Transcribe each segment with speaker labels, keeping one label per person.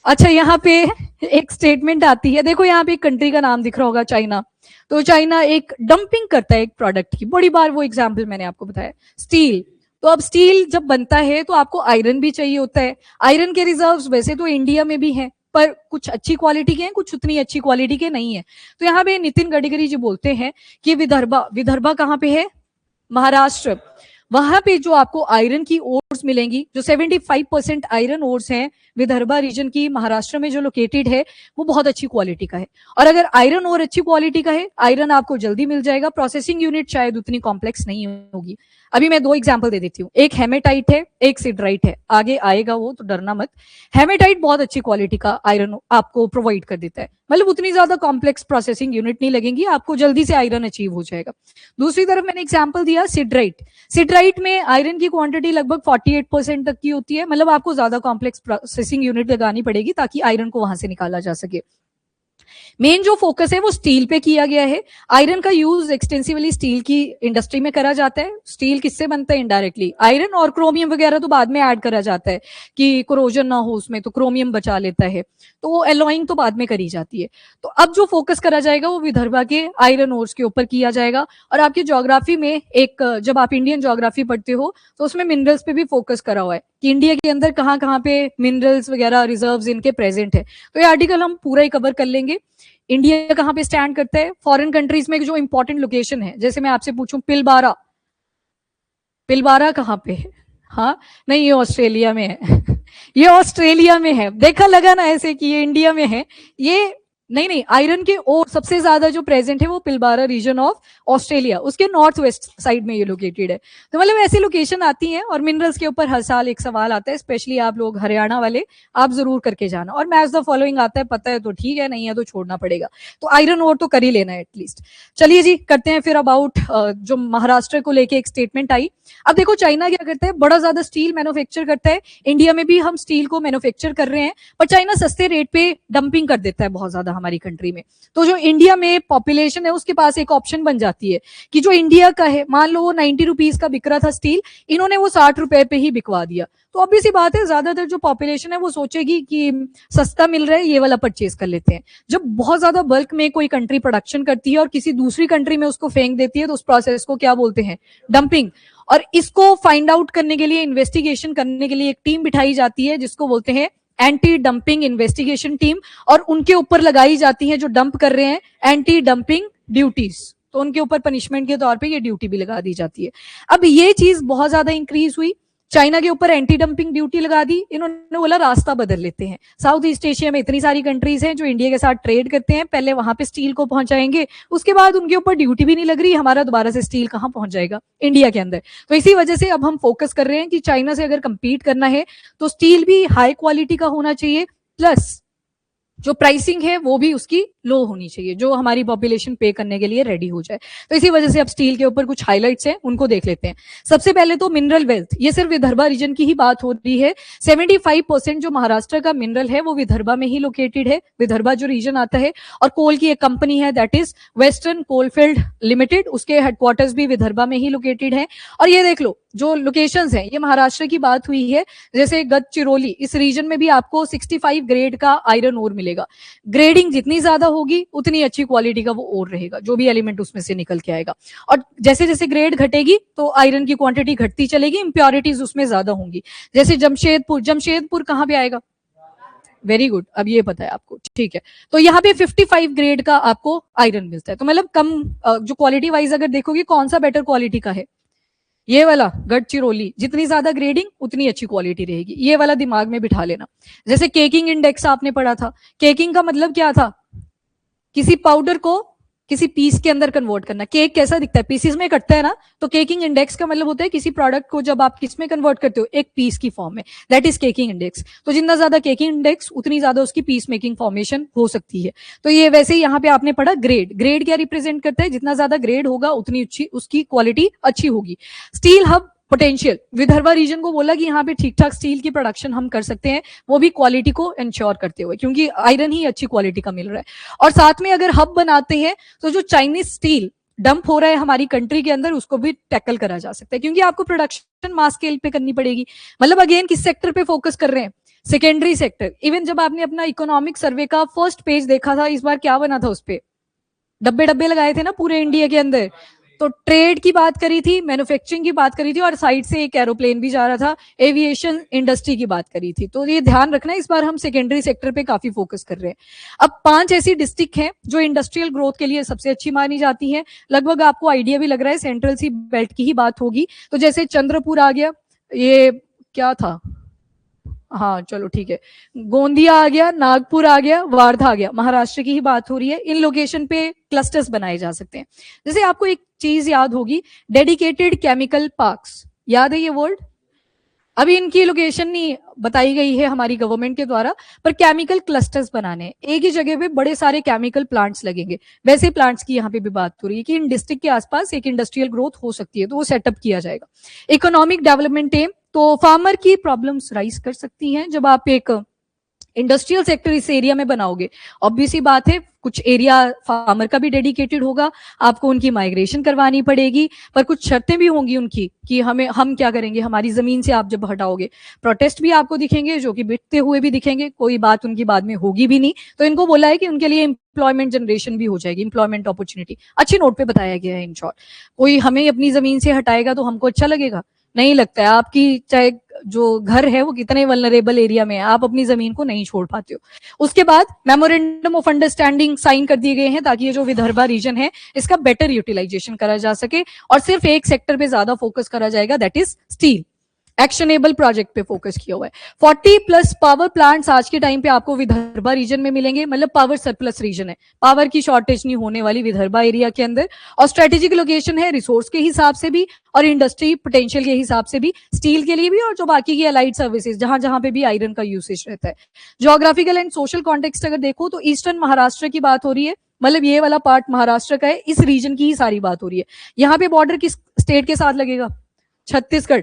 Speaker 1: अच्छा, यहाँ पे एक स्टेटमेंट आती है, देखो यहाँ पे एक कंट्री का नाम दिख रहा होगा, चाइना। तो चाइना एक डंपिंग करता है एक प्रोडक्ट की, बड़ी बार वो एग्जाम्पल मैंने आपको बताया, स्टील। तो अब स्टील जब बनता है तो आपको आयरन भी चाहिए होता है। आयरन के रिजर्व्स वैसे तो इंडिया में भी हैं, पर कुछ अच्छी क्वालिटी के हैं, कुछ उतनी अच्छी क्वालिटी के नहीं है। तो यहाँ पे नितिन गडकरी जी बोलते हैं कि विदर्भा, विदर्भा कहाँ पे है? महाराष्ट्र। वहां पे जो आपको आयरन की ओर्स मिलेंगी, जो 75% आयरन ओर्स हैं विदर्भा रीजन की, महाराष्ट्र में जो लोकेटेड है, वो बहुत अच्छी क्वालिटी का है। और अगर आयरन ओर अच्छी क्वालिटी का है, आयरन आपको जल्दी मिल जाएगा, प्रोसेसिंग यूनिट शायद उतनी कॉम्प्लेक्स नहीं होगी। अभी मैं दो एग्जाम्पल दे देती हूँ, एक हेमेटाइट है, एक सिडराइट है, आगे आएगा वो, तो डरना मत। हेमेटाइट बहुत अच्छी क्वालिटी का आयरन आपको प्रोवाइड कर देता है, मतलब उतनी ज्यादा कॉम्प्लेक्स प्रोसेसिंग यूनिट नहीं लगेंगी, आपको जल्दी से आयरन अचीव हो जाएगा। दूसरी तरफ मैंने एग्जाम्पल दिया सिडराइट। सिडराइट में आयरन की क्वांटिटी लगभग 48% तक की होती है, मतलब आपको ज्यादा कॉम्प्लेक्स प्रोसेसिंग यूनिट लगानी पड़ेगी ताकि आयरन को वहां से निकाला जा सके। मेन जो फोकस है वो स्टील पे किया गया है। आयरन का यूज एक्सटेंसिवली स्टील की इंडस्ट्री में करा जाता है। स्टील किससे बनता है? इनडायरेक्टली आयरन, और क्रोमियम वगैरह तो बाद में ऐड करा जाता है कि कोरोजन ना हो उसमें, तो क्रोमियम बचा लेता है, तो वो एलॉइंग तो बाद में करी जाती है। तो अब जो फोकस करा जाएगा वो विदर्भा के आयरन ओर्स के ऊपर किया जाएगा। और आपकी ज्योग्राफी में एक, जब आप इंडियन ज्योग्राफी पढ़ते हो तो उसमें मिनरल्स पे भी फोकस करा हुआ है कि इंडिया के अंदर कहाँ कहाँ पे मिनरल्स वगैरह रिजर्व्स इनके प्रेजेंट है। तो ये आर्टिकल हम पूरा ही कवर कर लेंगे। इंडिया कहाँ पे स्टैंड करता है, फॉरेन कंट्रीज में जो इंपॉर्टेंट लोकेशन है, जैसे मैं आपसे पूछूं पिलबारा, पिलबारा कहाँ पे है? हाँ, नहीं, ये ऑस्ट्रेलिया में है। ये ऑस्ट्रेलिया में है, देखा लगा ना ऐसे कि ये इंडिया में है। ये नहीं, आयरन के और सबसे ज्यादा जो प्रेजेंट है वो पिलबारा रीजन ऑफ ऑस्ट्रेलिया, उसके नॉर्थ वेस्ट साइड में ये लोकेटेड है। तो मतलब ऐसी लोकेशन आती है। और मिनरल्स के ऊपर हर साल एक सवाल आता है, स्पेशली आप लोग हरियाणा वाले, आप जरूर करके जाना। और मैच द फॉलोइंग आता है, पता है तो ठीक है, नहीं है तो छोड़ना पड़ेगा। तो आयरन ओर तो कर ही लेना है एटलीस्ट। चलिए जी, करते हैं फिर अबाउट जो महाराष्ट्र को लेके एक स्टेटमेंट आई। अब देखो चाइना क्या करता है, बड़ा ज्यादा स्टील मैन्युफैक्चर करता है। इंडिया में भी हम स्टील को मैन्युफैक्चर कर रहे हैं, पर चाइना सस्ते रेट पे डंपिंग कर देता है बहुत ज्यादा हमारी कंट्री में। तो जो इंडिया में पॉपुलेशन है उसके पास एक ऑप्शन बन जाती है कि जो इंडिया का है, मान लो वो 90 रुपीज का बिक रहा था स्टील, इन्होंने वो 60 रुपए पे ही बिकवा दिया। तो ऑब्वियस सी बात है, ज्यादातर जो पॉपुलेशन है वो सोचेगी कि सस्ता मिल रहा है, ये वाला परचेज कर लेते हैं। जब बहुत ज्यादा बल्क में कोई कंट्री प्रोडक्शन करती है और किसी दूसरी कंट्री में उसको फेंक देती है, तो उस प्रोसेस को क्या बोलते हैं? डंपिंग। और इसको फाइंड आउट करने के लिए, इन्वेस्टिगेशन करने के लिए एक टीम बिठाई जाती है जिसको बोलते हैं एंटी डंपिंग इन्वेस्टिगेशन टीम। और उनके ऊपर लगाई जाती है, जो डंप कर रहे हैं, एंटी डंपिंग ड्यूटीज। तो उनके ऊपर पनिशमेंट के तौर पे ये ड्यूटी भी लगा दी जाती है। अब ये चीज बहुत ज्यादा इंक्रीज हुई, चाइना के ऊपर एंटी डंपिंग ड्यूटी लगा दी। इन्होंने बोला रास्ता बदल लेते हैं। साउथ ईस्ट एशिया में इतनी सारी कंट्रीज हैं जो इंडिया के साथ ट्रेड करते हैं, पहले वहां पे स्टील को पहुंचाएंगे, उसके बाद उनके ऊपर ड्यूटी भी नहीं लग रही, हमारा दोबारा से स्टील कहां पहुंच जाएगा? इंडिया के अंदर। तो इसी वजह से अब हम फोकस कर रहे हैं कि चाइना से अगर कंपीट करना है तो स्टील भी हाई क्वालिटी का होना चाहिए, प्लस जो प्राइसिंग है वो भी उसकी लो होनी चाहिए, जो हमारी पॉपुलेशन पे करने के लिए रेडी हो जाए। तो इसी वजह से अब स्टील के ऊपर कुछ हाइलाइट्स हैं, उनको देख लेते हैं। सबसे पहले तो मिनरल वेल्थ, ये सिर्फ विदर्भा रीजन की ही बात हो रही है। 75% जो महाराष्ट्र का मिनरल है वो विदर्भा में ही लोकेटेड है। विदर्भा जो रीजन आता है, और कोल की एक कंपनी है that is western coalfield limited, उसके हेडक्वार्टर्स भी विदर्भा में ही लोकेटेड है। और ये देख लो जो लोकेशंस हैं, ये महाराष्ट्र की बात हुई है, जैसे गढ़चिरौली, इस रीजन में भी आपको 65 ग्रेड का आयरन ओर मिलेगा। ग्रेडिंग जितनी ज्यादा होगी उतनी अच्छी क्वालिटी का वो ओर रहेगा, जो भी एलिमेंट उसमें से निकल के आएगा। और जैसे जैसे ग्रेड घटेगी तो आयरन की क्वांटिटी घटती चलेगी, इंप्योरिटीज उसमें ज्यादा होंगी। जैसे जमशेदपुर, जमशेदपुर कहाँ पे आएगा? वेरी गुड, अब ये पता है आपको, ठीक है। तो यहाँ पे 55 ग्रेड का आपको आयरन मिलता है। तो मतलब कम, जो क्वालिटी वाइज अगर देखोगे कौन सा बेटर क्वालिटी का है, ये वाला गढ़चिरौली, जितनी ज्यादा ग्रेडिंग उतनी अच्छी क्वालिटी रहेगी, ये वाला दिमाग में बिठा लेना। जैसे केकिंग इंडेक्स आपने पढ़ा था, केकिंग का मतलब क्या था? किसी पाउडर को किसी पीस के अंदर कन्वर्ट करना। केक कैसा दिखता है? पीसेस में कटता है ना। तो केकिंग इंडेक्स का मतलब होता है किसी प्रोडक्ट को जब आप किस में कन्वर्ट करते हो, एक पीस की फॉर्म में, दैट इज केकिंग इंडेक्स। तो जितना ज्यादा केकिंग इंडेक्स उतनी ज्यादा उसकी पीस मेकिंग फॉर्मेशन हो सकती है। तो ये वैसे ही यहाँ पे आपने पढ़ा ग्रेड। ग्रेड क्या रिप्रेजेंट करता है? जितना ज्यादा ग्रेड होगा उतनी अच्छी उसकी क्वालिटी अच्छी होगी। Steel hub potential, Vidarbha region को बोला कि यहाँ पे ठीक ठाक स्टील की प्रोडक्शन हम कर सकते हैं, वो भी क्वालिटी को इंश्योर करते हुए, क्योंकि आयरन ही अच्छी क्वालिटी का मिल रहा है। और साथ में अगर हब बनाते हैं तो जो चाइनीज स्टील डंप हो रहा है हमारी कंट्री के अंदर, उसको भी टैकल करा जा सकता है, क्योंकि आपको प्रोडक्शन मास स्केल पे करनी पड़ेगी। मतलब अगेन किस सेक्टर पे फोकस कर रहे हैं? Secondary sector. इवन जब आपने अपना इकोनॉमिक सर्वे का फर्स्ट पेज देखा था, इस बार क्या बना था उस पे? डब्बे डब्बे लगाए थे ना पूरे इंडिया के अंदर। तो ट्रेड की बात करी थी, मैन्युफैक्चरिंग की बात करी थी, और साइड से एक एरोप्लेन भी जा रहा था, एविएशन इंडस्ट्री की बात करी थी। तो ये ध्यान रखना, इस बार हम सेकेंडरी सेक्टर पे काफी फोकस कर रहे हैं। अब 5 ऐसी डिस्ट्रिक्ट हैं जो इंडस्ट्रियल ग्रोथ के लिए सबसे अच्छी मानी जाती है। लगभग आपको आइडिया भी लग रहा है सेंट्रल सी बेल्ट की ही बात होगी। तो जैसे चंद्रपुर आ गया, ये क्या था, हाँ चलो ठीक है, गोंदिया आ गया, नागपुर आ गया, वार्धा आ गया, महाराष्ट्र की ही बात हो रही है। इन लोकेशन पे क्लस्टर्स बनाए जा सकते हैं। जैसे आपको एक चीज याद होगी, डेडिकेटेड केमिकल पार्क्स, याद है ये वर्ड? अभी इनकी लोकेशन नहीं बताई गई है हमारी गवर्नमेंट के द्वारा, पर केमिकल क्लस्टर्स बनाने हैं। एक ही जगह पे बड़े सारे केमिकल प्लांट्स लगेंगे। वैसे प्लांट्स की यहाँ पे भी बात हो रही है कि इन डिस्ट्रिक्ट के आसपास एक इंडस्ट्रियल ग्रोथ हो सकती है, तो वो सेटअप किया जाएगा। इकोनॉमिक डेवलपमेंट एम, तो फार्मर की प्रॉब्लम्स राइज कर सकती हैं जब आप एक इंडस्ट्रियल सेक्टर इस एरिया में बनाओगे। ऑब्वियसली बात है, कुछ एरिया फार्मर का भी डेडिकेटेड होगा, आपको उनकी माइग्रेशन करवानी पड़ेगी, पर कुछ शर्तें भी होंगी उनकी कि हम क्या करेंगे हमारी जमीन से आप जब हटाओगे। प्रोटेस्ट भी आपको दिखेंगे, जो कि बिकते हुए भी दिखेंगे, कोई बात उनकी बाद में होगी भी नहीं। तो इनको बोला है कि उनके लिए एम्प्लॉयमेंट जनरेशन भी हो जाएगी, एम्प्लॉयमेंट अपॉर्चुनिटी। अच्छी नोट पे बताया गया है। इन शॉर्ट, कोई हमें अपनी जमीन से हटाएगा तो हमको अच्छा लगेगा? नहीं लगता है। आपकी चाहे जो घर है वो कितने वल्नरेबल एरिया में है, आप अपनी जमीन को नहीं छोड़ पाते हो। उसके बाद मेमोरेंडम ऑफ अंडरस्टैंडिंग साइन कर दिए गए हैं, ताकि ये जो विदर्भा रीजन है इसका बेटर यूटिलाइजेशन करा जा सके, और सिर्फ एक सेक्टर पे ज्यादा फोकस करा जाएगा, that is steel. Actionable project पे फोकस किया हुआ है। 40+ पावर प्लांट्स आज के टाइम पे आपको विदर्भा रीजन में मिलेंगे। मतलब पावर सरप्लस रीजन है, पावर की शॉर्टेज नहीं होने वाली विदर्भा एरिया के अंदर। और स्ट्रेटेजिक लोकेशन है रिसोर्स के हिसाब से भी और इंडस्ट्री पोटेंशियल के हिसाब से भी, स्टील के लिए भी और जो बाकी की अलाइड सर्विसेज जहां जहां पे भी आयरन का यूसेज रहता है। ज्योग्राफिकल एंड सोशल कॉन्टेक्स्ट अगर देखो तो ईस्टर्न महाराष्ट्र की बात हो रही है। मतलब ये वाला पार्ट महाराष्ट्र का है, इस रीजन की ही सारी बात हो रही है। यहाँ पे बॉर्डर किस स्टेट के साथ लगेगा? छत्तीसगढ़।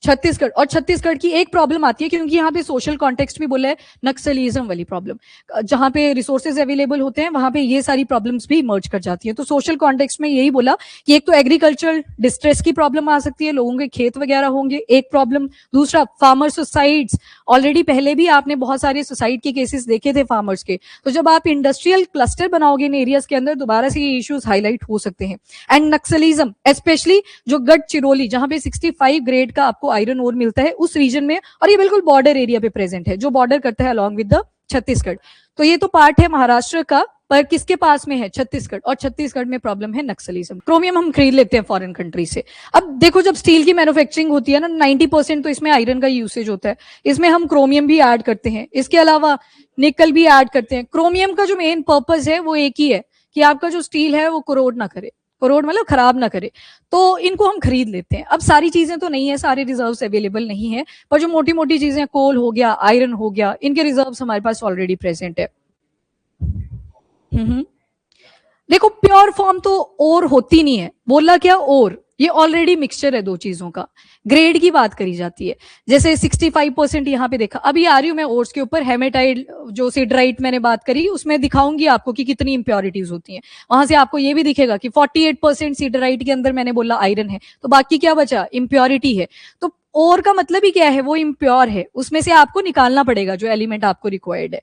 Speaker 1: छत्तीसगढ़, और छत्तीसगढ़ की एक प्रॉब्लम आती है, क्योंकि यहाँ पे सोशल कॉन्टेक्स्ट भी बोला है, नक्सलिज्म वाली प्रॉब्लम। जहां पे रिसोर्सेज अवेलेबल होते हैं वहां पे ये सारी प्रॉब्लम्स भी इमर्ज कर जाती है। तो सोशल कॉन्टेक्स्ट में यही बोला कि एक तो एग्रीकल्चरल डिस्ट्रेस की प्रॉब्लम आ सकती है, लोगों के खेत वगैरह होंगे, एक प्रॉब्लम। दूसरा, फार्मर सुसाइड्स। ऑलरेडी पहले भी आपने बहुत सारे सुसाइड के केसेस देखे थे फार्मर्स के। तो जब आप इंडस्ट्रियल क्लस्टर बनाओगे इन एरियाज के अंदर, दोबारा से ये इश्यूज हाईलाइट हो सकते हैं। एंड नक्सलिज्म, स्पेशली जो गढ़चिरौली, जहां पे 65 ग्रेड का आपको आयरन ओर मिलता है उस रीजन में, और ये बिल्कुल बॉर्डर एरिया पे प्रेजेंट है, जो बॉर्डर करता है अलॉन्ग विद द छत्तीसगढ़। तो ये तो पार्ट है महाराष्ट्र का, पर किसके पास में है? छत्तीसगढ़। और छत्तीसगढ़ में प्रॉब्लम है नक्सलिज्म। क्रोमियम हम खरीद लेते हैं फॉरेन कंट्री से। अब देखो, जब स्टील की मैन्युफैक्चरिंग होती है ना, 90% तो इसमें आयरन का यूसेज होता है, इसमें हम क्रोमियम भी ऐड करते हैं, इसके अलावा निकल भी ऐड करते हैं। क्रोमियम का जो मेन पर्पज है वो एक ही है कि आपका जो स्टील है वो कोरोड ना करे, कोरोड मतलब खराब ना करे। तो इनको हम खरीद लेते हैं। अब सारी चीजें तो नहीं है, सारे रिजर्व्स अवेलेबल नहीं है, पर जो मोटी मोटी चीजें, कोल हो गया, आयरन हो गया, इनके रिजर्व्स हमारे पास ऑलरेडी प्रेजेंट है। देखो, प्योर फॉर्म तो और होती नहीं है, बोला क्या और, ये ऑलरेडी मिक्सचर है दो चीजों का। ग्रेड की बात करी जाती है, जैसे 65% यहाँ पे देखा। अभी आ रही हूँ मैं ओर्स के ऊपर, हेमेटाइड जो सिडराइट मैंने बात करी, उसमें दिखाऊंगी आपको कि कितनी इंप्योरिटीज होती हैं। वहां से आपको ये भी दिखेगा कि 48% सिडराइट के अंदर मैंने बोला आयरन है, तो बाकी क्या बचा? इंप्योरिटी है। तो और का मतलब ही क्या है? वो इम्प्योर है, उसमें से आपको निकालना पड़ेगा जो एलिमेंट आपको रिक्वायर्ड है।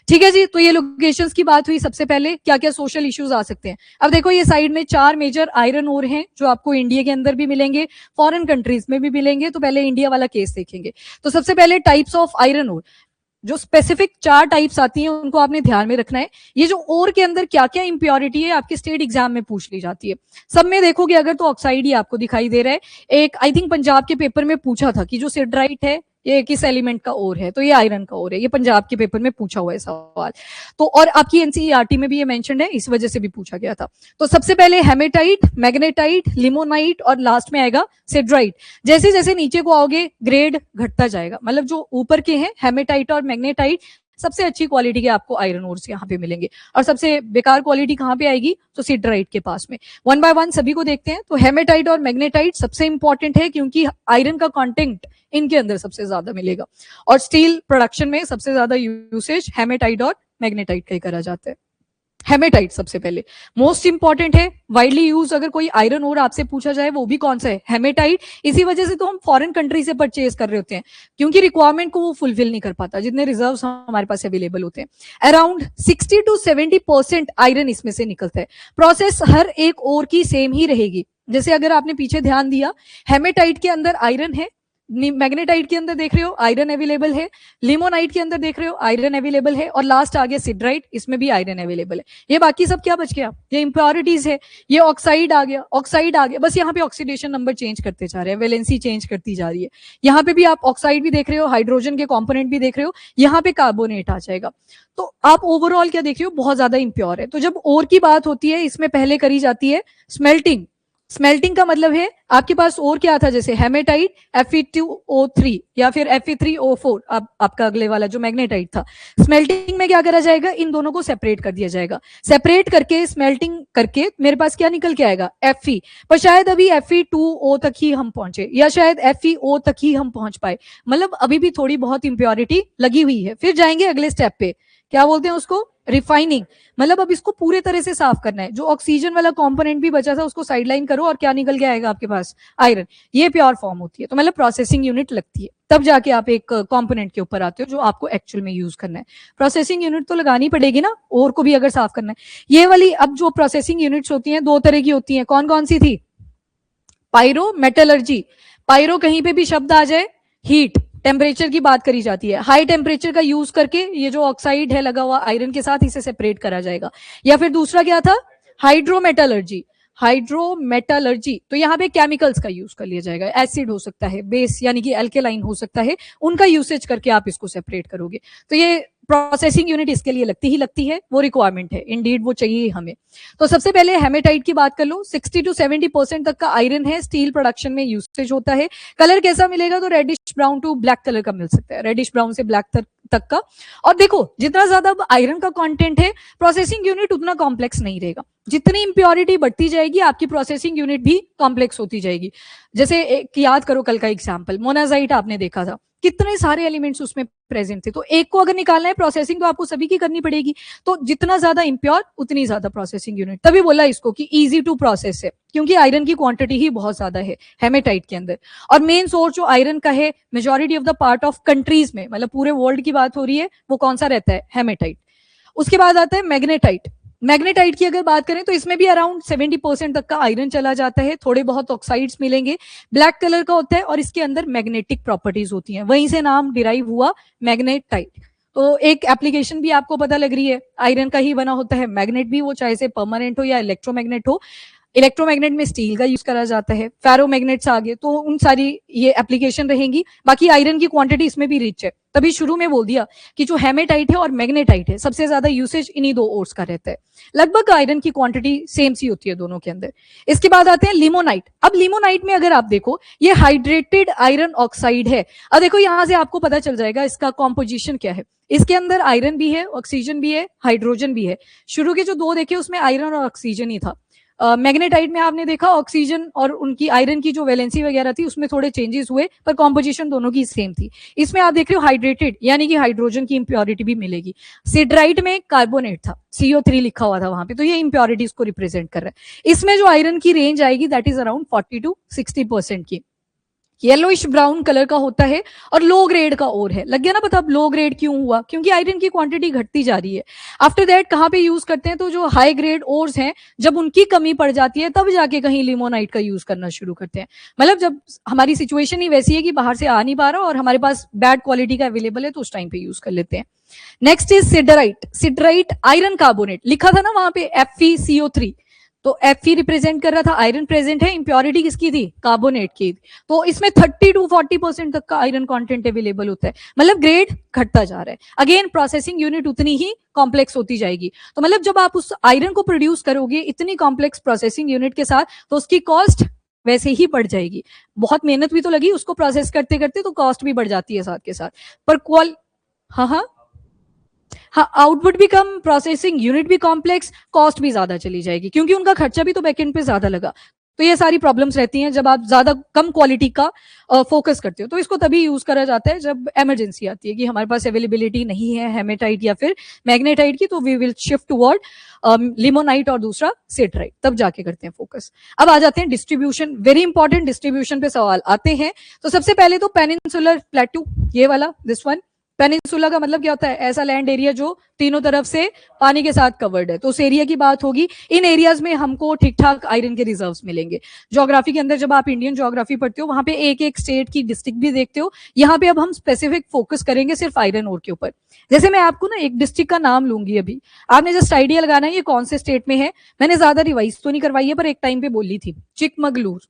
Speaker 1: ठीक है जी। तो ये लोकेशंस की बात हुई। सबसे पहले क्या क्या सोशल इश्यूज आ सकते हैं? अब देखो, ये साइड में 4 मेजर आयरन ओर हैं जो आपको इंडिया के अंदर भी मिलेंगे, फॉरेन कंट्रीज में भी मिलेंगे। तो पहले इंडिया वाला केस देखेंगे। तो सबसे पहले टाइप्स ऑफ आयरन ओर, जो स्पेसिफिक 4 टाइप्स आती हैं उनको आपने ध्यान में रखना है। ये जो ओर के अंदर क्या क्या इंप्योरिटी है आपके स्टेट एग्जाम में पूछ ली जाती है। सब में देखोगे अगर तो ऑक्साइड ही आपको दिखाई दे रहा है। एक आई थिंक पंजाब के पेपर में पूछा था कि जो सिडराइट है ये किस एलिमेंट का ओर है, तो ये आयरन का ओर है। ये पंजाब के पेपर में पूछा हुआ है सवाल। तो और आपकी एनसीईआरटी में भी ये मेंशन्ड है, इस वजह से भी पूछा गया था। तो सबसे पहले हेमेटाइट, मैग्नेटाइट, लिमोनाइट और लास्ट में आएगा सिडराइट। जैसे जैसे नीचे को आओगे ग्रेड घटता जाएगा। मतलब जो ऊपर के हैं हेमेटाइट और मैग्नेटाइट, सबसे अच्छी क्वालिटी के आपको आयरन ओर्स यहाँ पे मिलेंगे। और सबसे बेकार क्वालिटी कहाँ पे आएगी? तो सिडराइट के पास में। 1 बाय 1 सभी को देखते हैं। तो हेमेटाइट और मैग्नेटाइट सबसे इंपॉर्टेंट है, क्योंकि आयरन का कंटेंट इनके अंदर सबसे ज्यादा मिलेगा। और स्टील प्रोडक्शन में सबसे ज्यादा यूसेज हेमेटाइट और मैग्नेटाइट का ही करा जाता है। हेमेटाइट सबसे पहले मोस्ट इंपॉर्टेंट है, वाइडली यूज। अगर कोई आयरन ओर आपसे पूछा जाए वो भी कौन सा है, हेमेटाइट। इसी वजह से तो हम फॉरेन कंट्री से परचेज कर रहे होते हैं, क्योंकि रिक्वायरमेंट को वो फुलफिल नहीं कर पाता जितने रिजर्व्स हमारे पास अवेलेबल होते हैं। अराउंड 60 to 70% आयरन इसमें से निकलता है। प्रोसेस हर एक ओर की सेम ही रहेगी। जैसे अगर आपने पीछे ध्यान दिया, हेमेटाइट के अंदर आयरन है, मैग्नेटाइट के अंदर देख रहे हो आयरन अवेलेबल है, लिमोनाइट के अंदर देख रहे हो आयरन अवेलेबल है, और लास्ट आ गया सिडराइट, इसमें भी आयरन अवेलेबल है। ये बाकी सब क्या बच गया, ये इंप्योरिटीज है। ये ऑक्साइड आ गया, ऑक्साइड आ गया, बस यहाँ पे ऑक्सीडेशन नंबर चेंज करते जा रहे हैं, वैलेंसी चेंज करती जा रही है। यहाँ पे भी आप ऑक्साइड भी देख रहे हो, हाइड्रोजन के कॉम्पोनेंट भी देख रहे हो, यहाँ पे कार्बोनेट आ जाएगा। तो आप ओवरऑल क्या देख रहे हो, बहुत ज्यादा इंप्योर है। तो जब ओर की बात होती है, इसमें पहले करी जाती है स्मेल्टिंग। स्मेल्टिंग का मतलब है आपके पास और क्या था, जैसे हेमेटाइट Fe2O3 या फिर Fe3O4, आपका अगले वाला जो मैग्नेटाइट था। स्मेल्टिंग में क्या करा जाएगा, इन दोनों को सेपरेट कर दिया जाएगा। सेपरेट करके स्मेल्टिंग करके मेरे पास क्या निकल के आएगा, Fe। पर शायद अभी Fe2O तक ही हम पहुंचे, या शायद FeO तक ही हम पहुंच पाए, मतलब अभी भी थोड़ी बहुत इंप्योरिटी लगी हुई है। फिर जाएंगे अगले स्टेप पे, क्या बोलते हैं उसको, रिफाइनिंग। मतलब अब इसको पूरे तरह से साफ करना है। जो ऑक्सीजन वाला कंपोनेंट भी बचा था उसको साइडलाइन करो, और क्या निकल के आएगा आपके पास, आयरन। ये प्योर फॉर्म होती है। तो मतलब प्रोसेसिंग यूनिट लगती है, तब जाके आप एक कंपोनेंट के ऊपर आते हो जो आपको एक्चुअल में यूज करना है। प्रोसेसिंग यूनिट तो लगानी पड़ेगी ना, और को भी अगर साफ करना है। ये वाली अब जो प्रोसेसिंग यूनिट्स होती हैं, दो तरह की होती हैं। कौन कौन सी थी, पायरो मेटलर्जी। पायरो कहीं पे भी शब्द आ जाए, हीट, टेम्परेचर की बात करी जाती है। हाई टेम्परेचर का यूज करके ये जो ऑक्साइड है लगा हुआ आयरन के साथ, इसे सेपरेट करा जाएगा। या फिर दूसरा क्या था, हाइड्रोमेटलर्जी। हाइड्रोमेटलर्जी, तो यहाँ पे केमिकल्स का यूज कर लिया जाएगा। एसिड हो सकता है, बेस यानी कि एल्केलाइन हो सकता है, उनका यूसेज करके आप इसको सेपरेट करोगे। तो ये प्रोसेसिंग यूनिट इसके लिए लगती है, वो रिक्वायरमेंट है, इंडीड वो चाहिए हमें। तो सबसे पहले हेमेटाइट की बात कर लो, 60 to 70% तक का आयरन है, स्टील प्रोडक्शन में यूसेज होता है। कलर कैसा मिलेगा, तो reddish brown to black colour का मिल सकता है, रेडिश ब्राउन से ब्लैक तक का। और देखो जितना ज्यादा आयरन का कंटेंट है, प्रोसेसिंग यूनिट उतना कॉम्प्लेक्स नहीं रहेगा। जितनी इंप्योरिटी बढ़ती जाएगी, आपकी प्रोसेसिंग यूनिट भी कॉम्प्लेक्स होती जाएगी। जैसे एक याद करो कल का एग्जांपल, मोनाजाइट आपने देखा था, कितने सारे एलिमेंट्स उसमें प्रेजेंट थे। तो एक को अगर निकालना है प्रोसेसिंग, तो आपको सभी की करनी पड़ेगी। तो जितना ज्यादा इंप्योर, उतनी ज्यादा प्रोसेसिंग यूनिट। तभी बोला इसको कि इजी टू प्रोसेस है, क्योंकि आयरन की क्वांटिटी ही बहुत ज्यादा है हेमेटाइट के अंदर। और मेन सोर्स जो आयरन का है majority of the part of countries में, मतलब पूरे वर्ल्ड की बात हो रही है, वो कौन सा रहता है, हेमेटाइट। उसके बाद आता है मैग्नेटाइट। मैग्नेटाइट की अगर बात करें तो इसमें भी अराउंड 70% तक का आयरन चला जाता है, थोड़े बहुत ऑक्साइड्स मिलेंगे, ब्लैक कलर का होता है, और इसके अंदर मैग्नेटिक प्रॉपर्टीज होती हैं, वहीं से नाम डिराइव हुआ मैग्नेटाइट। तो एक एप्लीकेशन भी आपको पता लग रही है, आयरन का ही बना होता है मैग्नेट भी, वो चाहे से परमानेंट हो या इलेक्ट्रोमैग्नेट हो। इलेक्ट्रोमैग्नेट में स्टील का यूज करा जाता है, फेरोमैग्नेट्स आगे, तो उन सारी ये एप्लीकेशन रहेंगी। बाकी आयरन की क्वांटिटी इसमें भी रिच है, तभी शुरू में बोल दिया कि जो हेमेटाइट है और मैग्नेटाइट है, सबसे ज्यादा यूसेज इन्हीं दो ओर्स का रहता है। लगभग आयरन की क्वांटिटी सेम सी होती है दोनों के अंदर। इसके बाद आते हैं लिमोनाइट। अब लिमोनाइट में अगर आप देखो, ये हाइड्रेटेड आयरन ऑक्साइड है। अब देखो यहां से आपको पता चल जाएगा इसका कॉम्पोजिशन क्या है। इसके अंदर आयरन भी है, ऑक्सीजन भी है, हाइड्रोजन भी है। शुरू के जो दो देखे उसमें आयरन और ऑक्सीजन ही था। मैग्नेटाइट में आपने देखा ऑक्सीजन और उनकी आयरन की जो वैलेंसी वगैरह थी उसमें थोड़े चेंजेस हुए, पर कॉम्पोजिशन दोनों की सेम थी। इसमें आप देख रहे हो हाइड्रेटेड, यानी कि हाइड्रोजन की इंप्योरिटी भी मिलेगी। सिडराइट में कार्बोनेट था, CO3 लिखा हुआ था वहां पे, तो ये इंप्योरिटीज को रिप्रेजेंट कर रहा है। इसमें जो आयरन की रेंज आएगी दैट इज अराउंड 40 to 60% की। येलोइश ब्राउन कलर का होता है, और लो ग्रेड का और है। लग गया ना पता अब लो ग्रेड क्यों हुआ, क्योंकि आयरन की क्वांटिटी घटती जा रही है। आफ्टर दैट कहाँ पे यूज करते हैं, तो जो हाई ग्रेड ओर्स हैं, जब उनकी कमी पड़ जाती है तब जाके कहीं लिमोनाइट का यूज करना शुरू करते हैं। मतलब जब हमारी सिचुएशन ही वैसी है कि बाहर से आ नहीं पा रहा और हमारे पास बैड क्वालिटी का अवेलेबल है, तो उस टाइम पे यूज कर लेते हैं। Next is सिडराइट। सिडराइट आयरन कार्बोनेट, लिखा था ना वहां पे FeCO3, तो Fe रिप्रेजेंट कर रहा था, आयरन प्रेजेंट है, इंप्योरिटी किसकी थी, कार्बोनेट की। तो इसमें 30 to 40% तक का आयरन कंटेंट अवेलेबल होता है, मतलब ग्रेड घटता जा रहा है। अगेन प्रोसेसिंग यूनिट उतनी ही कॉम्प्लेक्स होती जाएगी। तो मतलब जब आप उस आयरन को प्रोड्यूस करोगे इतनी कॉम्प्लेक्स प्रोसेसिंग यूनिट के साथ, तो उसकी कॉस्ट वैसे ही बढ़ जाएगी। बहुत मेहनत भी तो लगी उसको प्रोसेस करते करते, तो कॉस्ट भी बढ़ जाती है साथ के साथ। पर हाँ, आउटपुट भी कम, प्रोसेसिंग यूनिट भी कॉम्प्लेक्स, कॉस्ट भी ज्यादा चली जाएगी, क्योंकि उनका खर्चा भी तो बैकएंड पे ज्यादा लगा। तो ये सारी प्रॉब्लम्स रहती हैं जब आप ज्यादा कम क्वालिटी का फोकस करते हो। तो इसको तभी यूज करा जाता है जब इमरजेंसी आती है कि हमारे पास अवेलेबिलिटी नहीं है हेमेटाइट या फिर मैग्नेटाइट की, तो we will shift toward limonite और दूसरा सेटराइट, तब जाके करते हैं फोकस। अब आ जाते हैं डिस्ट्रीब्यूशन, वेरी इंपॉर्टेंट, डिस्ट्रीब्यूशन पे सवाल आते हैं। तो सबसे पहले तो पेनिनसुलर प्लेटू, ये वाला, दिस वन। पेनिनसुला का मतलब क्या होता है? ऐसा लैंड एरिया जो तीनों तरफ से पानी के साथ कवर्ड है, तो उस एरिया की बात होगी। इन एरियाज में हमको ठीक ठाक आयरन के रिजर्व्स मिलेंगे। ज्योग्राफी के अंदर जब आप इंडियन ज्योग्राफी पढ़ते हो, वहां पे एक एक स्टेट की डिस्ट्रिक्ट भी देखते हो। यहाँ पे अब हम स्पेसिफिक फोकस करेंगे सिर्फ आयरन ओर के ऊपर। जैसे मैं आपको ना एक डिस्ट्रिक्ट का नाम लूंगी, अभी आपने जस्ट आइडिया लगाना है ये कौन से स्टेट में है। मैंने ज्यादा रिवाइज तो नहीं करवाई है, पर एक टाइम पे बोली थी। चिकमगलूर,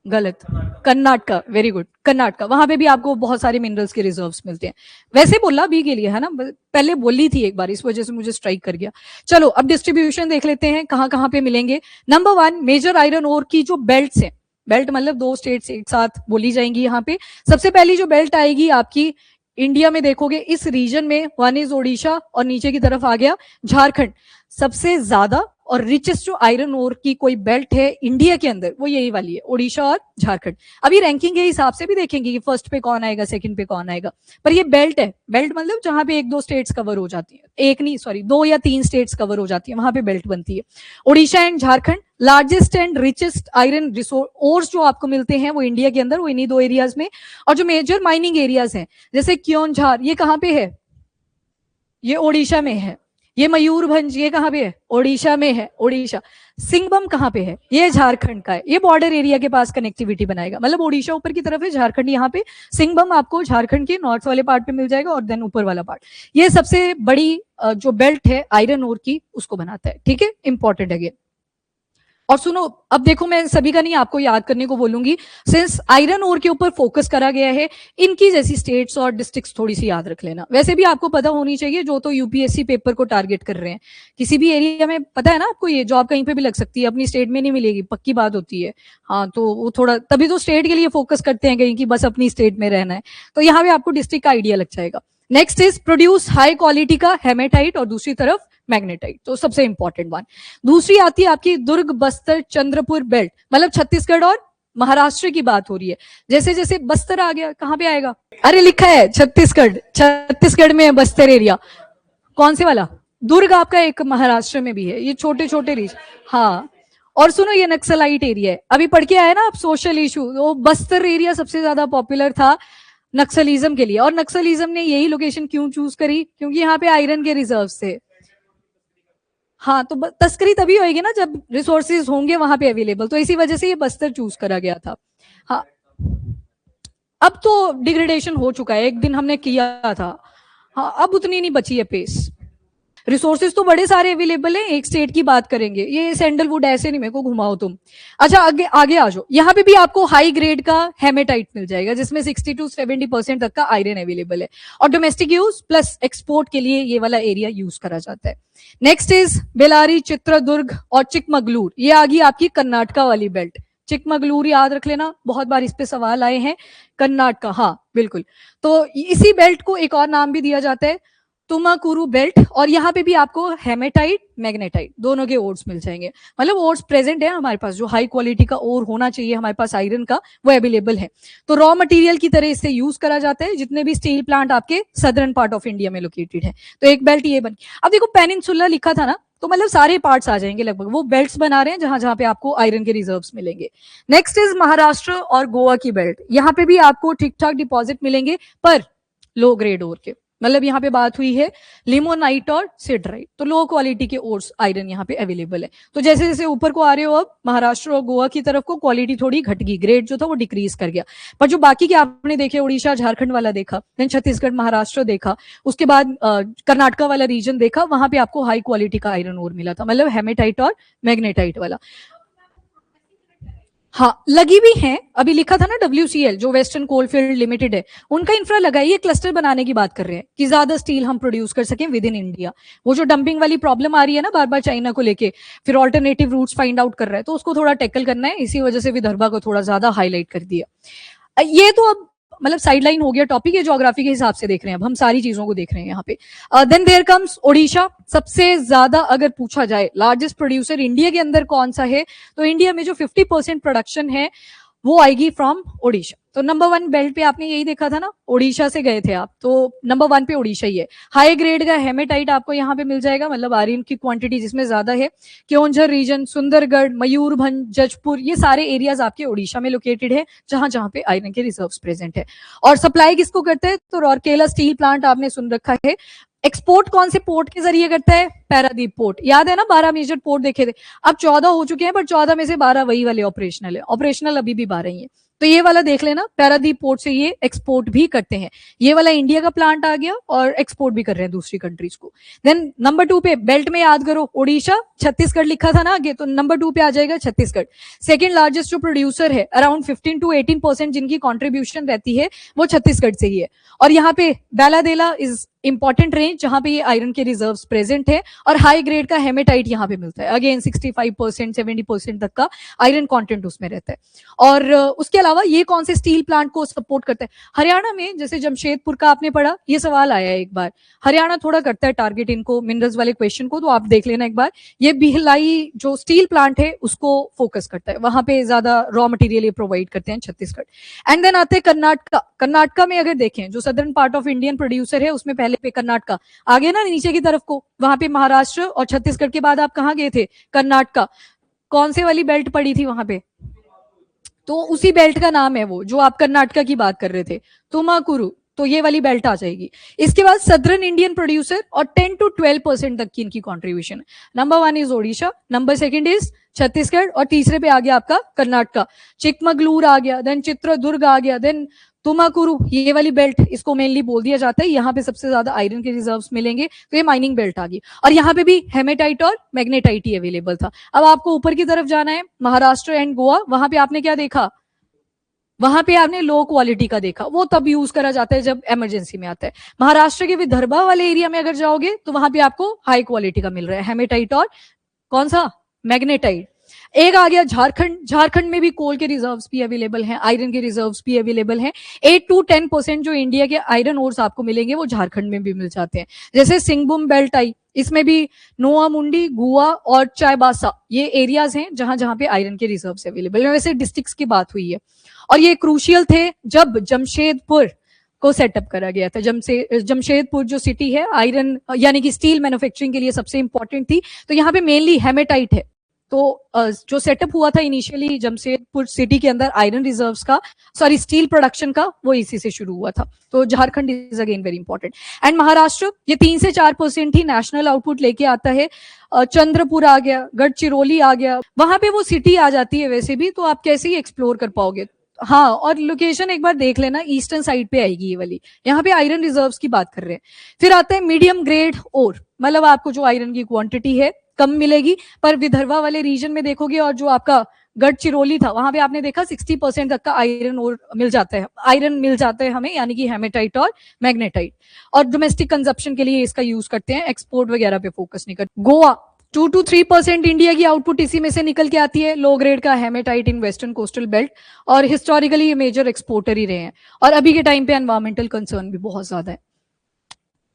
Speaker 1: गलत। Karnataka, very good, Karnataka. वहां पे भी आपको बहुत सारे मिनरल्स के रिजर्व्स मिलते हैं। वैसे बोला बी के लिए है ना, पहले बोली थी एक बार, इस वजह से मुझे स्ट्राइक कर गया। चलो अब डिस्ट्रीब्यूशन देख लेते हैं कहां कहां पे मिलेंगे। नंबर 1, मेजर आयरन ओर की जो बेल्ट्स हैं, बेल्ट मतलब 2 स्टेट्स एक साथ बोली जाएंगी यहाँ पे। सबसे पहली जो बेल्ट आएगी आपकी इंडिया में, देखोगे इस रीजन में, वन इज ओडिशा और नीचे की तरफ आ गया झारखंड। सबसे ज्यादा और रिचेस्ट जो आयरन ओर की कोई बेल्ट है इंडिया के अंदर, वो यही वाली है, ओडिशा और झारखंड। अभी रैंकिंग के हिसाब से भी देखेंगे कि फर्स्ट पे कौन आएगा, सेकंड पे कौन आएगा, पर ये बेल्ट है। बेल्ट मतलब जहां पे 1-2 स्टेट्स कवर हो जाती है, एक नहीं सॉरी 2 या 3 स्टेट्स कवर हो जाती है, वहां पे बेल्ट बनती है। Odisha and Jharkhand largest and richest iron ores जो आपको मिलते हैं वो इंडिया के अंदर, वो इन्हीं 2 एरियाज में। और जो मेजर माइनिंग एरियाज हैं जैसे क्योंझार, ये कहां पे है? ये ओडिशा में है। ये मयूरभंज, ये कहां पे है? ओडिशा में है, ओडिशा। सिंगबम कहां पे है? ये झारखंड का है। ये बॉर्डर एरिया के पास कनेक्टिविटी बनाएगा, मतलब ओडिशा ऊपर की तरफ है, झारखंड यहाँ पे। सिंगबम आपको झारखंड के नॉर्थ वाले पार्ट पे मिल जाएगा और देन ऊपर वाला पार्ट। ये सबसे बड़ी जो बेल्ट है आयरन ओर की, उसको बनाता है। ठीक है, इंपॉर्टेंट है ये। और सुनो, अब देखो मैं सभी का नहीं आपको याद करने को बोलूंगी, सिंस आयरन ओर के ऊपर फोकस करा गया है, इनकी जैसी स्टेट्स और डिस्ट्रिक्ट्स थोड़ी सी याद रख लेना। वैसे भी आपको पता होनी चाहिए, जो तो यूपीएससी पेपर को टारगेट कर रहे हैं। किसी भी एरिया में पता है ना आपको, ये जॉब कहीं पे भी लग सकती है, अपनी स्टेट में नहीं मिलेगी, पक्की बात होती है। हाँ, तो वो थोड़ा तभी तो स्टेट के लिए फोकस करते हैं कहीं, कि बस अपनी स्टेट में रहना है। तो यहाँ पे आपको डिस्ट्रिक्ट का आइडिया लग जाएगा। Next is produce high quality का हेमेटाइट और दूसरी तरफ मैग्नेटाइट, तो सबसे इंपॉर्टेंट वन। दूसरी आती है आपकी दुर्ग, बस्तर, चंद्रपुर बेल्ट, मतलब छत्तीसगढ़ और महाराष्ट्र की बात हो रही है। जैसे जैसे बस्तर आ गया, कहां पे आएगा? अरे लिखा है छत्तीसगढ़, छत्तीसगढ़ में है बस्तर एरिया। कौन से वाला? दुर्ग आपका एक महाराष्ट्र में भी है। ये छोटे छोटे रीच, हाँ। और सुनो, ये नक्सलाइट एरिया है, अभी पढ़ के आया ना आप सोशल इशू, वो बस्तर एरिया सबसे ज्यादा पॉपुलर था नक्सलिज्म के लिए। और नक्सलिज्म ने यही लोकेशन क्यों चूज करी? क्योंकि यहाँ पे आयरन के रिजर्व थे। हाँ, तो तस्करी तभी होगी ना जब रिसोर्सेज होंगे वहां पे अवेलेबल, तो इसी वजह से ये बस्तर चूज करा गया था। हाँ, अब तो डिग्रेडेशन हो चुका है, एक दिन हमने किया था। हाँ, अब उतनी नहीं बची है पेस। रिसोर्सेज तो बड़े सारे अवेलेबल हैं, एक स्टेट की बात करेंगे। ये सैंडलवुड ऐसे नहीं, मेरे को घुमाओ तुम। अच्छा, आगे आगे आ जाओ। यहाँ पे भी आपको हाई ग्रेड का हेमेटाइट मिल जाएगा, जिसमें 60 to 70% तक का आयरन अवेलेबल है। और डोमेस्टिक यूज प्लस एक्सपोर्ट के लिए ये वाला एरिया यूज करा जाता है। नेक्स्ट इज बेलारी, चित्रदुर्ग और चिकमगलूर। ये आ गई आपकी कर्नाटका वाली बेल्ट। चिकमगलूर याद रख लेना, बहुत बार इस पे सवाल आए हैं। कर्नाटका, हाँ बिल्कुल। तो इसी बेल्ट को एक और नाम भी दिया जाता है, तुमाकुरु बेल्ट। और यहाँ पे भी आपको हेमेटाइट, मैग्नेटाइट दोनों के ओर्स मिल जाएंगे। मतलब ओर्स प्रेजेंट है हमारे पास, जो हाई क्वालिटी का ओर होना चाहिए हमारे पास आयरन का, वो अवेलेबल है। तो रॉ मटेरियल की तरह इससे यूज करा जाता है जितने भी स्टील प्लांट आपके सदर्न पार्ट ऑफ इंडिया में लोकेटेड है। तो एक बेल्ट ये बन, अब देखो पेनिनसुला लिखा था ना, तो मतलब सारे पार्ट्स आ जाएंगे लगभग। वो बेल्ट्स बना रहे हैं जहां जहां पे आपको आयरन के रिजर्व्स मिलेंगे। नेक्स्ट इज महाराष्ट्र और गोवा की बेल्ट। यहाँ पे भी आपको ठीक ठाक डिपॉजिट मिलेंगे, पर लो ग्रेड ओर के। मतलब यहाँ पे बात हुई है लिमोनाइट और सिडराइट, तो लो क्वालिटी के ओर्स आयरन यहाँ पे अवेलेबल है। तो जैसे जैसे ऊपर को आ रहे हो, अब महाराष्ट्र और गोवा की तरफ को क्वालिटी थोड़ी घट गई, ग्रेड जो था वो डिक्रीज कर गया। पर जो बाकी के आपने देखे, उड़ीसा झारखंड वाला देखा, देन छत्तीसगढ़ महाराष्ट्र देखा, उसके बाद कर्नाटका वाला रीजन देखा, वहां पे आपको हाई क्वालिटी का आयरन ओर मिला था, मतलब हेमेटाइट और मैग्नेटाइट वाला। हाँ, लगी भी है। अभी लिखा था ना WCL, जो वेस्टर्न कोलफील्ड लिमिटेड है, उनका इंफ्रा लगा है। ये क्लस्टर बनाने की बात कर रहे हैं कि ज्यादा स्टील हम प्रोड्यूस कर सकें विद इन इंडिया। वो जो डंपिंग वाली प्रॉब्लम आ रही है ना बार बार चाइना को लेके, फिर ऑल्टरनेटिव रूट्स फाइंड आउट कर रहा है, तो उसको थोड़ा टैकल करना है। इसी वजह से विदर्भा को थोड़ा ज्यादा हाईलाइट कर दिया। ये तो अब मतलब साइडलाइन हो गया टॉपिक, ये ज्योग्राफी के हिसाब से देख रहे हैं, अब हम सारी चीजों को देख रहे हैं यहाँ पे। Then there comes Odisha. सबसे ज्यादा अगर पूछा जाए लार्जेस्ट प्रोड्यूसर इंडिया के अंदर कौन सा है, तो इंडिया में जो 50% प्रोडक्शन है वो आएगी फ्रॉम ओडिशा। तो नंबर 1 बेल्ट पे आपने यही देखा था ना, ओडिशा से गए थे आप, तो नंबर 1 पे ओडिशा ही है। हाई ग्रेड का हेमेटाइट आपको यहाँ पे मिल जाएगा, मतलब आयरन की क्वांटिटी जिसमें ज्यादा है। क्योंझर रीजन, सुंदरगढ़, मयूरभंज, जजपुर, ये सारे एरियाज आपके ओडिशा में लोकेटेड है, जहां जहां पे आयरन के रिजर्व्स प्रेजेंट है। और सप्लाई किसको करते हैं, तो रौरकेला स्टील प्लांट आपने सुन रखा है। एक्सपोर्ट कौन से पोर्ट के जरिए करता है, पैरादीप पोर्ट। याद है ना 12 मेजर पोर्ट देखे थे, अब 14 हो चुके हैं, पर 14 में से 12 वही वाले ऑपरेशनल है, ऑपरेशनल अभी भी 12 ही है। तो ये वाला देख लेना, पैरादीप पोर्ट से ये एक्सपोर्ट भी करते हैं। ये वाला इंडिया का प्लांट आ गया और एक्सपोर्ट भी कर रहे हैं दूसरी कंट्रीज को। देन नंबर 2 पे बेल्ट में याद करो ओडिशा, छत्तीसगढ़ लिखा था ना आगे, तो नंबर 2 पे आ जाएगा छत्तीसगढ़। सेकंड लार्जेस्ट जो प्रोड्यूसर है, अराउंड 15 to 18% जिनकी कॉन्ट्रीब्यूशन रहती है, वो छत्तीसगढ़ से ही है। और यहाँ पे बैलादेला इज इंपॉर्टेंट रेंज, जहां पे ये आयरन के रिजर्व्स प्रेजेंट है, और हाई ग्रेड का हेमेटाइट यहाँ पे मिलता है। अगेन 65% 70% तक का आयरन कंटेंट उसमें रहता है। और उसके अलावा ये कौन से स्टील प्लांट को सपोर्ट करता है, हरियाणा में जैसे जमशेदपुर का आपने पढ़ा, ये सवाल आया है एक बार, हरियाणा थोड़ा करता है टारगेट इनको मिनरल्स वाले क्वेश्चन को, तो आप देख लेना एक बार। ये भिलाई जो स्टील प्लांट है उसको फोकस करता है, वहां पे ज्यादा रॉ मटेरियल ये प्रोवाइड करते हैं छत्तीसगढ़। एंड देन आते हैं कर्नाटका। कर्नाटका में अगर देखें जो southern part of Indian producer है, उसमें पहले पे कर्नाटका आगे ना नीचे की तरफ को, वहां पे महाराष्ट्र और छत्तीसगढ़ के बाद आप कहाँ गए थे, कर्नाटका। कौन से वाली बेल्ट पड़ी थी वहां पे, तो उसी बेल्ट का नाम है वो जो आप कर्नाटका की बात कर रहे थे, तुमाकुरु, तो ये वाली बेल्ट आ जाएगी। इसके बाद सदर्न इंडियन प्रोड्यूसर और 10 to 12% तक की इनकी contribution. Number 1 is Odisha, number 2 is Chhattisgarh, और तीसरे पे आ गया आपका कर्नाटका। चिकमगलूर आ गया, देन चित्रदुर्ग आ गया, देन तुमाकुरु, ये वाली बेल्ट इसको मेनली बोल दिया जाता है, यहाँ पे सबसे ज्यादा आयरन के रिजर्व्स मिलेंगे, तो ये माइनिंग बेल्ट आ गई। और यहाँ पे भी हेमेटाइट और मैग्नेटाइट ही अवेलेबल था। अब आपको ऊपर की तरफ जाना है, महाराष्ट्र एंड गोवा, वहां पे आपने क्या देखा, वहां पे आपने लो क्वालिटी का देखा, वो तब यूज करा जाता है जब इमरजेंसी में आता है। महाराष्ट्र के विदर्भा वाले एरिया में अगर जाओगे तो वहां पे आपको हाई क्वालिटी का मिल रहा है, हेमेटाइट और कौन सा, मैग्नेटाइट। एक आ गया झारखंड, झारखंड में भी कोल के रिजर्व्स भी अवेलेबल हैं, आयरन के रिजर्व्स भी अवेलेबल हैं। 8 to 10% जो इंडिया के आयरन ओर्स आपको मिलेंगे वो झारखंड में भी मिल जाते हैं। जैसे सिंहभूम बेल्ट आई, इसमें भी नोआ मुंडी, गुआ और चाईबासा ये एरियाज हैं जहां जहां पे आयरन के रिजर्व्स अवेलेबल है। वैसे डिस्ट्रिक्ट्स की बात हुई है, और ये क्रूशियल थे जब जमशेदपुर को सेटअप करा गया था। जमशेदपुर जो सिटी है आयरन यानी कि स्टील मैन्युफैक्चरिंग के लिए सबसे इंपॉर्टेंट थी, तो यहाँ पे मेनली हेमेटाइट है। तो जो सेटअप हुआ था इनिशियली जमशेदपुर सिटी के अंदर आयरन रिजर्व्स का, सॉरी स्टील प्रोडक्शन का, वो इसी से शुरू हुआ था। तो Jharkhand is again very important. And Maharashtra ये 3 से 4% ही नेशनल आउटपुट लेके आता है। चंद्रपुर आ गया, गढ़चिरौली आ गया, वहां पे वो सिटी आ जाती है वैसे भी, तो आप कैसे ही एक्सप्लोर कर पाओगे। हाँ, और लोकेशन एक बार देख लेना, ईस्टर्न साइड पे आएगी ये वाली, यहाँ पे आयरन रिजर्व्स की बात कर रहे हैं। फिर आता है मीडियम ग्रेड ओर, मतलब आपको जो आयरन की क्वांटिटी है कम मिलेगी, पर विदर्भा वाले रीजन में देखोगे और जो आपका गढ़चिरौली था वहां पे आपने देखा 60% तक का आयरन और मिल जाता है, आयरन मिल जाता है हमें, यानी कि हेमेटाइट और मैग्नेटाइट। और डोमेस्टिक कंजप्शन के लिए इसका यूज करते हैं, एक्सपोर्ट वगैरह पे फोकस नहीं करते। गोवा 2 to 3% इंडिया की आउटपुट इसी में से निकल के आती है, लो ग्रेड का haematite in western coastal belt, और हिस्टोरिकली ये मेजर एक्सपोर्टर ही रहे हैं, और अभी के टाइम पे एनवायरमेंटल कंसर्न भी बहुत ज्यादा है।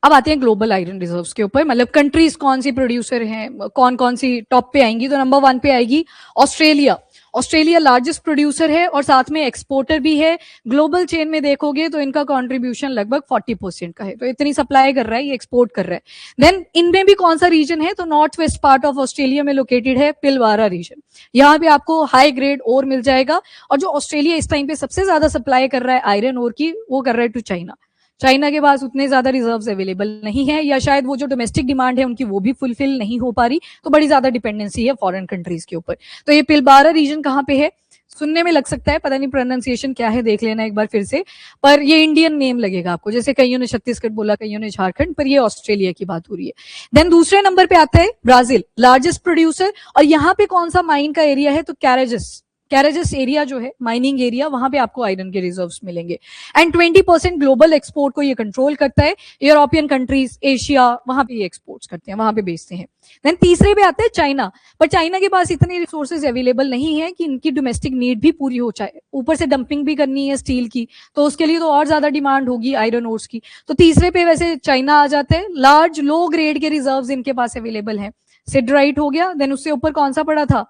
Speaker 1: अब आते हैं ग्लोबल आयरन रिजर्व्स के ऊपर, मतलब कंट्रीज कौन सी प्रोड्यूसर हैं, कौन कौन सी टॉप पे आएंगी। तो नंबर 1 पे आएगी ऑस्ट्रेलिया। ऑस्ट्रेलिया लार्जेस्ट प्रोड्यूसर है और साथ में एक्सपोर्टर भी है। ग्लोबल चेन में देखोगे तो इनका कंट्रीब्यूशन लगभग 40% का है, तो इतनी सप्लाई कर रहा है, ये एक्सपोर्ट कर रहा है। देन इनमें भी कौन सा रीजन है, तो north west part of Australia में लोकेटेड है पिलवारा रीजन, यहाँ पे आपको हाई ग्रेड ओर मिल जाएगा। और जो ऑस्ट्रेलिया इस टाइम पे सबसे ज्यादा सप्लाई कर रहा है आयरन ओर की, वो कर रहा है टू चाइना। चाइना के पास उतने ज्यादा रिजर्व्स अवेलेबल नहीं है, या शायद वो जो डोमेस्टिक डिमांड है उनकी वो भी फुलफिल नहीं हो पा रही, तो बड़ी ज्यादा डिपेंडेंसी है फॉरेन कंट्रीज के ऊपर। तो ये पिलबारा रीजन कहाँ पे है, सुनने में लग सकता है, पता नहीं प्रोनाउंसिएशन क्या है, देख लेना एक बार फिर से, पर ये इंडियन नेम लगेगा आपको, जैसे कईयों ने छत्तीसगढ़ बोला, कईयों ने झारखंड, पर ये ऑस्ट्रेलिया की बात हो रही है। देन दूसरे नंबर पे आता है ब्राजील, लार्जेस्ट प्रोड्यूसर, और यहाँ पे कौन सा माइन का एरिया है, तो कैरेजस। कैराजस एरिया जो है माइनिंग एरिया, वहां पे आपको आयरन के रिजर्व्स मिलेंगे। एंड 20% ग्लोबल एक्सपोर्ट को ये कंट्रोल करता है। यूरोपियन कंट्रीज, एशिया, वहां पे ये एक्सपोर्ट्स करते हैं, वहां पे बेचते हैं। देन तीसरे पे आते हैं चाइना, पर चाइना के पास इतने रिसोर्सेज अवेलेबल नहीं है कि इनकी डोमेस्टिक नीड भी पूरी हो जाए, ऊपर से डंपिंग भी करनी है स्टील की, तो उसके लिए तो और ज्यादा डिमांड होगी आयरन ओर्स की। तो तीसरे पे वैसे चाइना आ जाते हैं। लार्ज लो ग्रेड के रिजर्व्स इनके पास अवेलेबल हैं। सिडराइट हो गया, देन उससे ऊपर कौन सा पड़ा था,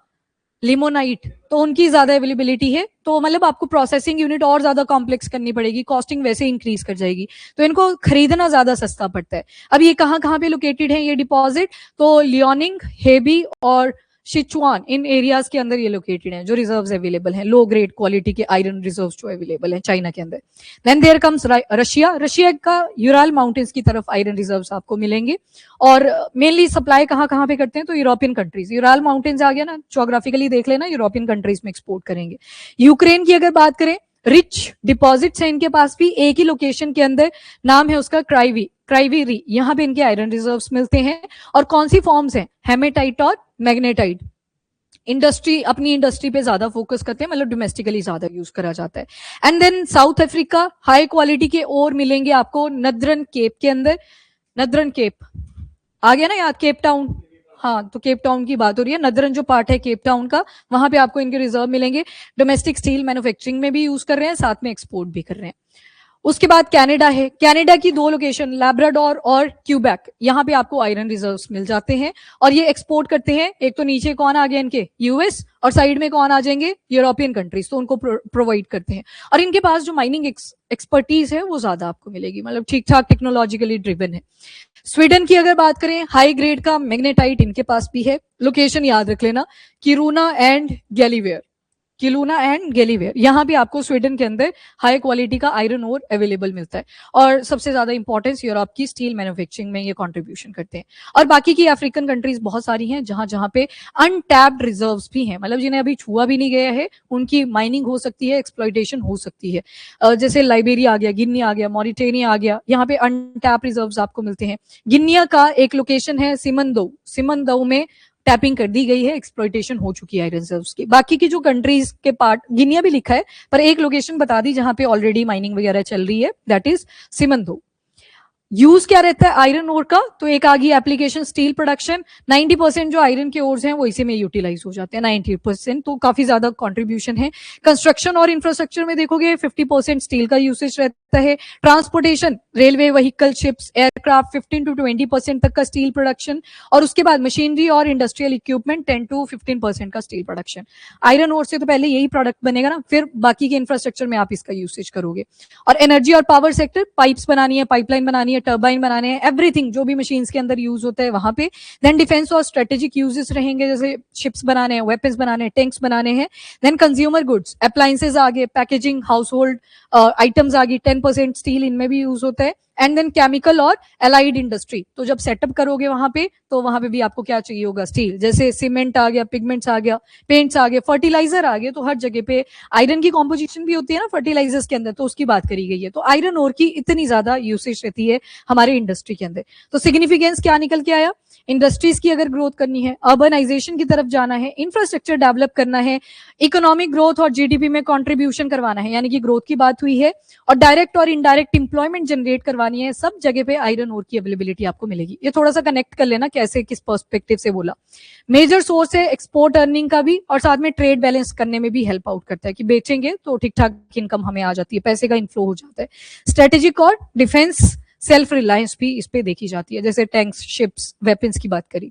Speaker 1: लिमोनाइट, तो उनकी ज्यादा अवेलेबिलिटी है। तो मतलब आपको प्रोसेसिंग यूनिट और ज्यादा कॉम्प्लेक्स करनी पड़ेगी, कॉस्टिंग वैसे इंक्रीज कर जाएगी, तो इनको खरीदना ज्यादा सस्ता पड़ता है। अब ये कहाँ कहाँ पे लोकेटेड है ये डिपॉजिट, तो लियोनिंग, हेबी और सिचुआन, इन एरियाज के अंदर ये लोकेटेड हैं जो रिजर्व्स अवेलेबल हैं, लो ग्रेड क्वालिटी के आयरन रिजर्व्स जो अवेलेबल हैं चाइना के अंदर। Then there comes Russia. Russia का यूराल माउंटेन्स की तरफ आयरन रिजर्व्स आपको मिलेंगे, और मेनली सप्लाई कहाँ कहाँ पे करते हैं, तो यूरोपियन कंट्रीज, यूराल माउंटेन्स आ गया ना, ज्योग्राफिकली देख लेना, यूरोपियन कंट्रीज में एक्सपोर्ट करेंगे। यूक्रेन की अगर बात करें, रिच डिपॉजिट्स है इनके पास भी, एक ही लोकेशन के अंदर, नाम है उसका क्राइवीरी, यहाँ पे इनके आयरन रिजर्व्स मिलते हैं। और कौन सी फॉर्म्स हैं, हेमेटाइट और मैग्नेटाइट। इंडस्ट्री, अपनी इंडस्ट्री पे ज्यादा फोकस करते हैं, मतलब डोमेस्टिकली ज्यादा यूज करा जाता है। And then South Africa, high quality के और मिलेंगे आपको नदरन केप के अंदर। नदरन केप आ गया ना याद, केप टाउन, हाँ, तो केप टाउन की बात हो रही है। नदरन जो पार्ट है केप टाउन का, वहां पे आपको इनके रिजर्व मिलेंगे। डोमेस्टिक स्टील मैन्युफैक्चरिंग में भी यूज कर रहे हैं, साथ में एक्सपोर्ट भी कर रहे हैं। उसके बाद कनाडा है। कनाडा की दो लोकेशन, लैब्राडोर और क्यूबेक, यहाँ पे आपको आयरन रिजर्व्स मिल जाते हैं, और ये एक्सपोर्ट करते हैं। एक तो नीचे कौन आ गया इनके, यूएस, और साइड में कौन आ जाएंगे, यूरोपियन कंट्रीज, तो उनको प्रोवाइड करते हैं। और इनके पास जो माइनिंग एक्सपर्टीज है वो ज्यादा आपको मिलेगी, मतलब ठीक ठाक टेक्नोलॉजिकली ड्रिवन है। स्वीडन की अगर बात करें, हाई ग्रेड का मैग्नेटाइट इनके पास भी है। लोकेशन याद रख लेना, किरूना एंड गैलीवेयर, किलूना एंड गेलीवेयर, यहाँ भी आपको स्वीडन के अंदर हाई क्वालिटी का आयरन ओर अवेलेबल मिलता है। और सबसे ज्यादा इंपॉर्टेंस यूरोप की स्टील मैन्युफैक्चरिंग में ये कंट्रीब्यूशन करते हैं। और बाकी की अफ्रीकन कंट्रीज बहुत सारी हैं जहां जहां पे अनटैप्ड रिजर्व्स भी हैं, मतलब जिन्हें अभी छुआ भी नहीं गया है, उनकी माइनिंग हो सकती है, एक्सप्लॉइटेशन हो सकती है। जैसे लाइबेरिया आ गया, गिनी आ गया, मॉरिटेनिया आ गया, यहाँ पे अनटैप रिजर्व्स आपको मिलते हैं। गिनिया का एक लोकेशन है सिमनदो, सिमनदो में टैपिंग कर दी गई है, एक्सप्लॉइटेशन हो चुकी है आयरन रिजर्व्स की। बाकी की जो कंट्रीज के पार्ट, गिनिया भी लिखा है, पर एक लोकेशन बता दी जहां पे ऑलरेडी माइनिंग वगैरह चल रही है, दैट इज सिमंदो। यूज क्या रहता है आयरन ओर का, तो एक आ गई एप्लीकेशन स्टील प्रोडक्शन। 90% जो आयरन के ओर्स हैं वो इसी में यूटिलाइज हो जाते हैं, 90%, तो काफी ज्यादा कंट्रीब्यूशन है। कंस्ट्रक्शन और इंफ्रास्ट्रक्चर में देखोगे 50% स्टील का यूसेज रहता है। Transportation, railway vehicle, ships, aircraft 15 to 20% तक का स्टील प्रोडक्शन। और उसके बाद मशीनरी और इंडस्ट्रियल इक्विपमेंट 10 to 15% का स्टील प्रोडक्शन। आयरन ओर से तो पहले यही प्रोडक्ट बनेगा ना, फिर बाकी के इंफ्रास्ट्रक्चर में आप इसका यूसेज करोगे। और एनर्जी और पावर सेक्टर, पाइप्स बनानी है, पाइपलाइन बनानी है, टर्बाइन बनाने हैं, एवरीथिंग जो भी मशीन्स के अंदर यूज होता है वहां पे। देन डिफेंस और स्ट्रेटेजिक यूजेस रहेंगे, जैसे शिप्स बनाने हैं, वेपन्स बनाने हैं, टैंक्स बनाने हैं। देन कंज्यूमर गुड्स, अप्लायंसेज आ गए, पैकेजिंग, हाउस होल्ड आइटम्स आ गई, 10% स्टील इनमें भी यूज होता है। एंड देन केमिकल और एलाइड इंडस्ट्री, तो जब सेटअप करोगे वहां पे, तो वहां पे भी आपको क्या चाहिए होगा, स्टील। जैसे सीमेंट आ गया, पिगमेंट्स आ गया, पेंट्स आ गए, फर्टिलाइजर आ गए, तो हर जगह पे आयरन की कॉम्पोजिशन भी होती है ना फर्टिलाइजर्स के अंदर, तो उसकी बात करी गई है। तो आयरन ओर की इतनी ज्यादा यूसेज रहती है हमारे इंडस्ट्री के अंदर। तो सिग्निफिकेंस क्या निकल के आया, इंडस्ट्रीज की अगर ग्रोथ करनी है, अर्बनाइजेशन की तरफ जाना है, इंफ्रास्ट्रक्चर डेवलप करना है, इकोनॉमिक ग्रोथ और जीडीपी में कंट्रीब्यूशन करवाना है, यानी कि ग्रोथ की बात हुई है, और डायरेक्ट और इनडायरेक्ट इंप्लॉयमेंट जनरेट करवानी है, सब जगह पे आयरन ओर की अवेलेबिलिटी आपको मिलेगी। ये थोड़ा सा कनेक्ट कर लेना, कैसे किस पर्सपेक्टिव से बोला। मेजर सोर्स है एक्सपोर्ट अर्निंग का भी, और साथ में ट्रेड बैलेंस करने में भी हेल्प आउट करता है कि बेचेंगे तो ठीक ठाक इनकम हमें आ जाती है, पैसे का इनफ्लो हो जाता है। स्ट्रेटेजिक और डिफेंस सेल्फ रिलायंस भी इस पे देखी जाती है, जैसे टैंक्स, शिप्स, वेपन्स की बात करी।